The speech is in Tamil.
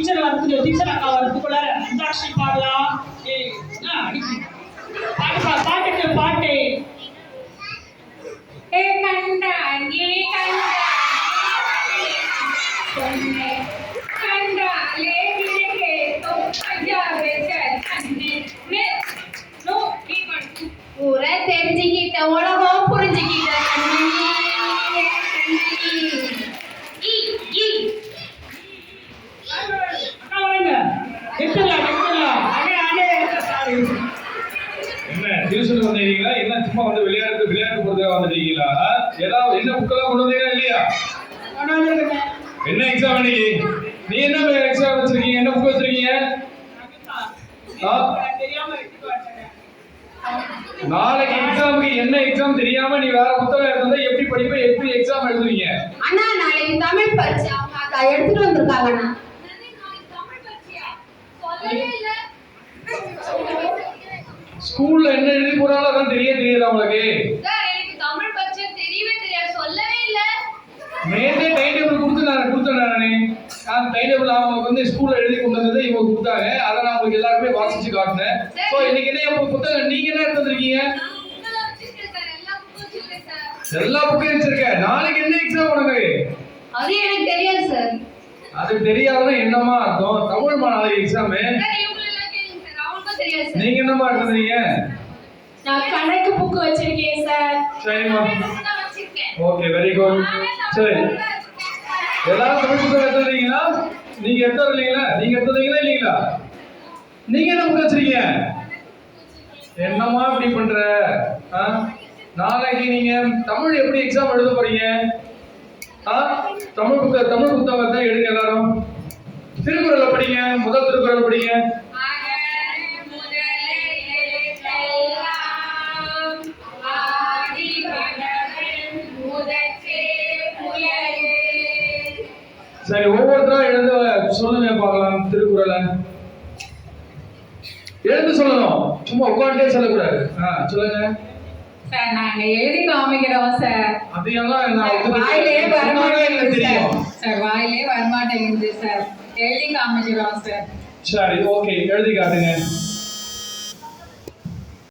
டீச்சர் வரது டீச்சர் அக்கா வரதுக்குள்ள அந்தாட்சி பாடலாம். பாட்டுக்கு பாட்டு. ஏ கண்டா ஏ கண்டா சொன்னே கண்டா லேடியே तो பஜாவே கண்ணே மே நோ ஈவன் ஊர தெரிஞ்சிக்கிட்ட உலகம் புரிஞ்சிக்கிட்ட கண்ணே ஈ ஈ அக்கா வாங்க. நிக்கல அடே சாரி. என்ன டியூஷன் வந்தீங்களா? என்ன சும்மா வந்து விளையாட்டு போறதுக்காக வந்துட்டீங்களா? ஏதாவது என்ன புக்கெல்லாம் கொண்டு வந்தீங்களா இல்லையா? என்ன எக்ஸாம் இன்னைக்கு? நீ என்ன எக்ஸாம் வச்சிருக்கீங்க? என்ன புக் வச்சிருக்கீங்க? நாளைக்கு எக்ஸாமுக்கு என்ன எக்ஸாம் தெரியாம நீ வேற புத்தகம் எடுத்தா எப்படி படிப்ப? எப்படி எக்ஸாம் எழுதுவீங்க? அண்ணா நாளைக்கு தமிழ் பரீட்சை அக்கா எடுத்துட்டு வந்திருக்காங்க அண்ணா. ஸ்கூல்ல என்ன எழுதி போறாங்களோ அதான் தெரியாது உங்களுக்கு. எனக்கு தமிழ் பரீட்சை தெரியவே தெரியாது, சொல்லவே இல்ல. நேத்தே டைம் டேபிள் கொடுத்தேன் நானே. டைம் டேபிள் அவங்க வந்து ஸ்கூல்ல எழுதி கொண்டு வந்ததை இவங்க கொடுத்தாங்க. அதை நான் உங்களுக்கு எல்லாருமே வாசிச்சு காட்டினேன். ஸோ இன்னைக்கு என்ன புத்தகம் நீங்க என்ன எடுத்து வந்திருக்கீங்க? எல்லா புக்கையும் வச்சிருக்கேன். நாளைக்கு என்ன எக்ஸாம் உனக்கு? அது எனக்கு தெரியாது சார். அது தெரியாதுன்னா என்னமா அர்த்தம்? தமிழ் நாளைக்கு எக்ஸாம். நீங்க என்னமா எடுத்துறீங்க? நான் கணக்கு புக் வச்சிருக்கேன் சார். சரிமா. Okay very good. சரி எல்லாரும் தமிழ் புத்தகம் எடுத்துறீங்களா? நீங்க எடுத்துறீங்களா? நீங்க எடுத்துறீங்களா இல்லீங்களா? நீங்க என்ன புக் வச்சிருக்கீங்க? என்னமா இப்படி பண்ற? நாளைக்கு நீங்க தமிழ் எப்படி எக்ஸாம் எழுத போறீங்க? தமிழ் புத்தகத்தை எடுங்க எல்லாரும். திருக்குறளை படிங்க. முதல் திருக்குறள் படிங்க. சரி ஒவ்வொருத்தரும் எழுத சொல்லுங்க பார்க்கலாம். திருக்குறளை எழுந்து சொல்லணும், சும்மா உட்காந்துட்டே சொல்லக்கூடாது. சொல்லுங்க சார். நாங்க எழுதி காமிக்கிறோம் சார். அதையெல்லாம் நான் வாயிலே வரமாட்டேங்குது தெரியும் சார். வாயிலே வரமாட்டேங்குது சார். எழுதி காமிக்கிறோம் சார். சரி ஓகே எழுதி காட்டுங்க.